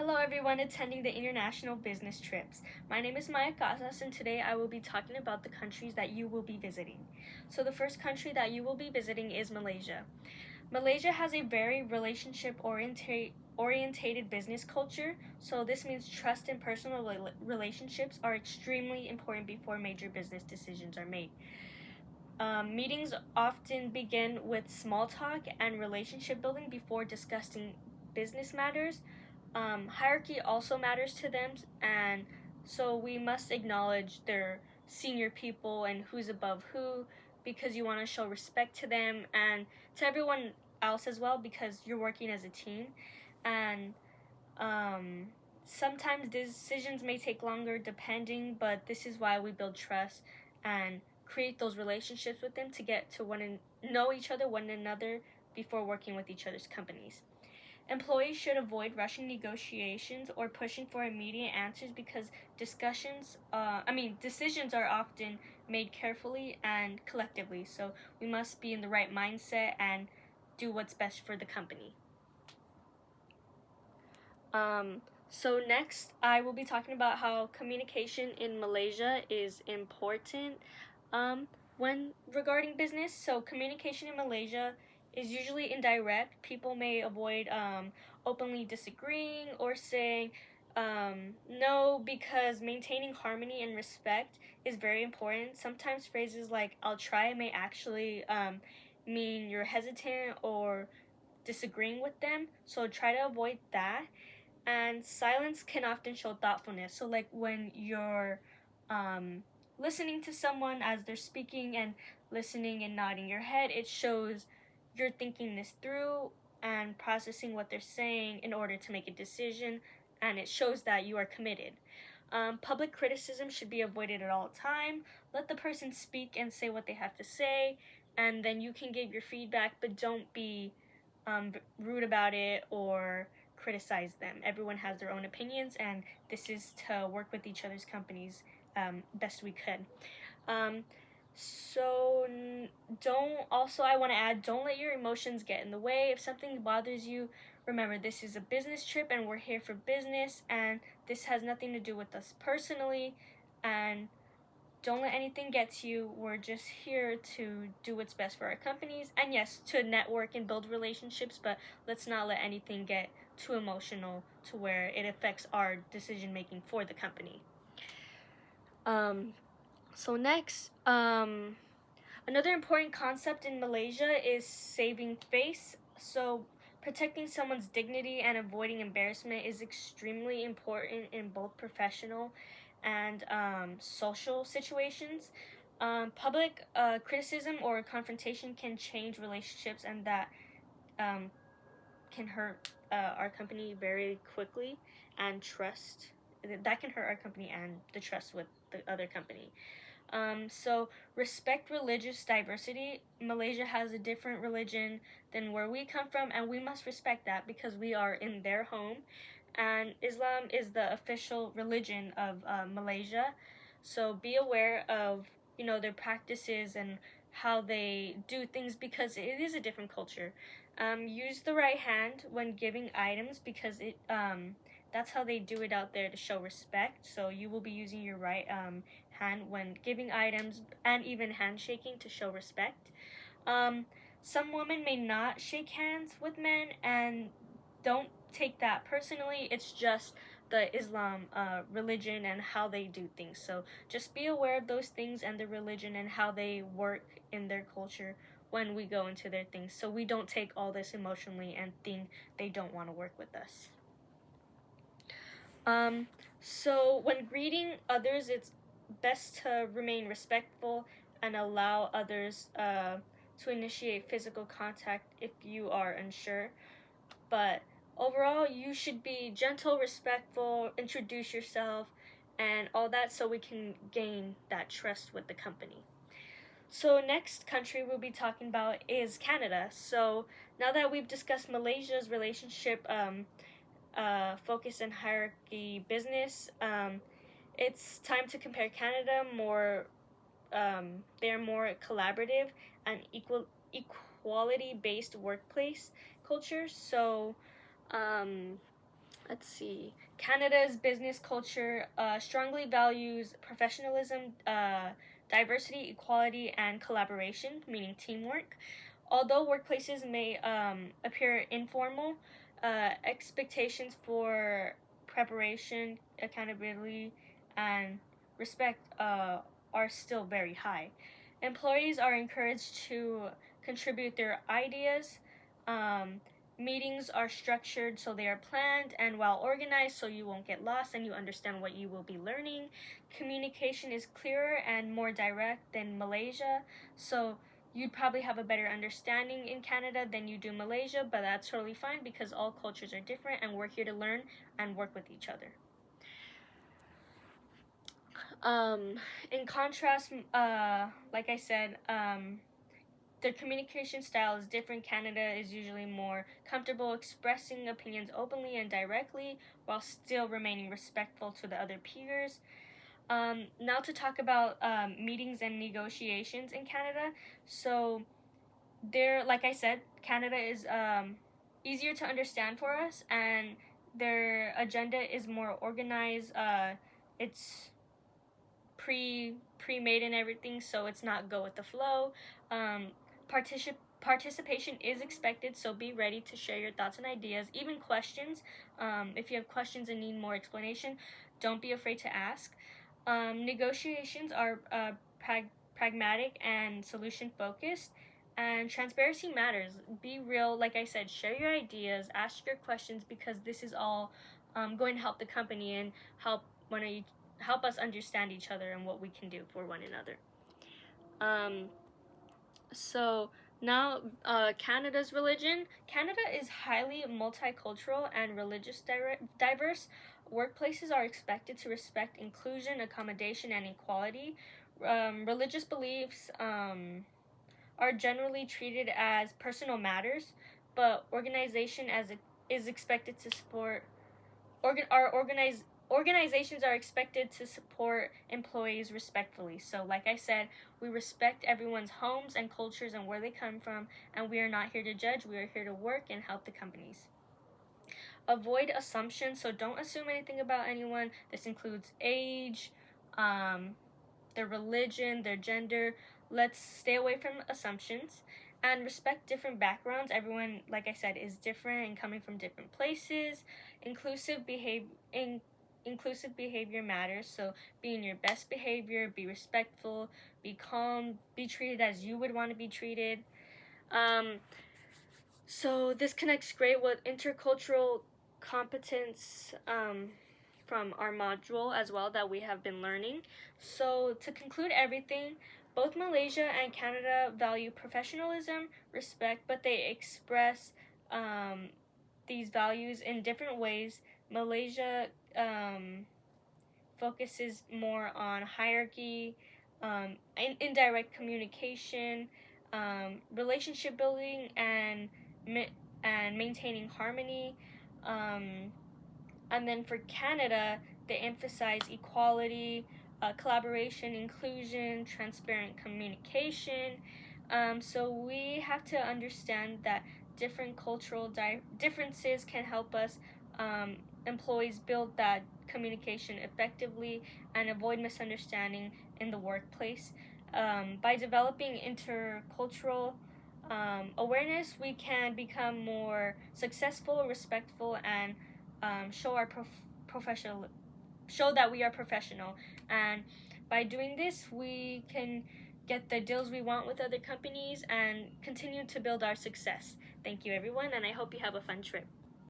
Hello everyone attending the international business trips. My name is Maya Casas and today I will be talking about the countries that you will be visiting. So the first country that you will be visiting is Malaysia. Malaysia has a very relationship-orientated business culture, so this means trust and personal relationships are extremely important before major business decisions are made. Meetings often begin with small talk and relationship building before discussing business matters. Hierarchy also matters to them, and so we must acknowledge their senior people and who's above who because you want to show respect to them and to everyone else as well because you're working as a team. And um, sometimes decisions may take longer depending, but this is why we build trust and create those relationships with them to get to know each other, one another before working with each other's companies. Employees should avoid rushing negotiations or pushing for immediate answers because decisions are often made carefully and collectively. So we must be in the right mindset and do what's best for the company. So next, I will be talking about how communication in Malaysia is important when regarding business. So communication in Malaysia is usually indirect. People may avoid openly disagreeing or saying no because maintaining harmony and respect is very important. Sometimes phrases like "I'll try" may actually mean you're hesitant or disagreeing with them. So try to avoid that. And silence can often show thoughtfulness. So like when you're listening to someone as they're speaking and listening and nodding your head, it shows you're thinking this through and processing what they're saying in order to make a decision, and it shows that you are committed. Public criticism should be avoided at all time. Let the person speak and say what they have to say, and then you can give your feedback, but don't be rude about it or criticize them. Everyone has their own opinions, and this is to work with each other's companies best we could. So I want to add, don't let your emotions get in the way. If something bothers you, remember this is a business trip and we're here for business, and this has nothing to do with us personally. And don't let anything get to you. We're just here to do what's best for our companies, and yes, to network and build relationships, but let's not let anything get too emotional to where it affects our decision making for the company. So next, another important concept in Malaysia is saving face. So protecting someone's dignity and avoiding embarrassment is extremely important in both professional and social situations. Public criticism or confrontation can change relationships, and that can hurt our company very quickly, and trust. That can hurt our company and the trust with the other company. So respect religious diversity. Malaysia has a different religion than where we come from, and we must respect that because we are in their home. And Islam is the official religion of Malaysia. So be aware of their practices and how they do things because it is a different culture. Use the right hand when giving items because that's how they do it out there to show respect. So you will be using your right hand when giving items and even handshaking to show respect. Some women may not shake hands with men, and don't take that personally. It's just the Islam religion and how they do things. So just be aware of those things and the religion and how they work in their culture when we go into their things, so we don't take all this emotionally and think they don't want to work with us. So when greeting others, it's best to remain respectful and allow others to initiate physical contact if you are unsure. But overall, you should be gentle, respectful, introduce yourself, and all that so we can gain that trust with the company. So next country we'll be talking about is Canada. So now that we've discussed Malaysia's relationship focus and hierarchy business, it's time to compare Canada more. They're more collaborative and equality based workplace culture. So let's see. Canada's business culture strongly values professionalism, diversity, equality, and collaboration, meaning teamwork. Although workplaces may appear informal, expectations for preparation, accountability, and respect are still very high. Employees are encouraged to contribute their ideas. Um, Meetings are structured so they are planned and well organized so you won't get lost and you understand what you will be learning. Communication is clearer and more direct than Malaysia, so you'd probably have a better understanding in Canada than you do Malaysia, but that's totally fine because all cultures are different and we're here to learn and work with each other. In contrast, like I said, their communication style is different. Canada is usually more comfortable expressing opinions openly and directly while still remaining respectful to the other peers. Now to talk about meetings and negotiations in Canada. So there, like I said, Canada is easier to understand for us, and their agenda is more organized. It's pre-made and everything, so it's not go with the flow. Um, Participation is expected, so be ready to share your thoughts and ideas, even questions. If you have questions and need more explanation, don't be afraid to ask. Negotiations are pragmatic and solution focused, and transparency matters. Be real, like I said, share your ideas, ask your questions, because this is all going to help the company and help us understand each other and what we can do for one another. So now, Canada's religion. Canada is highly multicultural and religious diverse. Workplaces are expected to respect inclusion, accommodation, and equality. Religious beliefs are generally treated as personal matters, but is expected to support organizations are expected to support employees respectfully. So, like I said, we respect everyone's homes and cultures and where they come from, and we are not here to judge. We are here to work and help the companies. Avoid assumptions, so don't assume anything about anyone. This includes age, their religion, their gender. Let's stay away from assumptions and respect different backgrounds. Everyone, like I said, is different and coming from different places. Inclusive behavior matters, so be in your best behavior, be respectful, be calm, be treated as you would want to be treated. So this connects great with intercultural competence from our module as well that we have been learning. So to conclude everything, both Malaysia and Canada value professionalism, respect, but they express these values in different ways. Malaysia focuses more on hierarchy, indirect communication, relationship building, and maintaining harmony. And then for Canada, they emphasize equality, collaboration, inclusion, transparent communication. So we have to understand that different cultural differences can help us employees build that communication effectively and avoid misunderstanding in the workplace. By developing intercultural awareness, we can become more successful, respectful, and show our professional, show that we are professional. And by doing this, we can get the deals we want with other companies and continue to build our success. Thank you, everyone, and I hope you have a fun trip.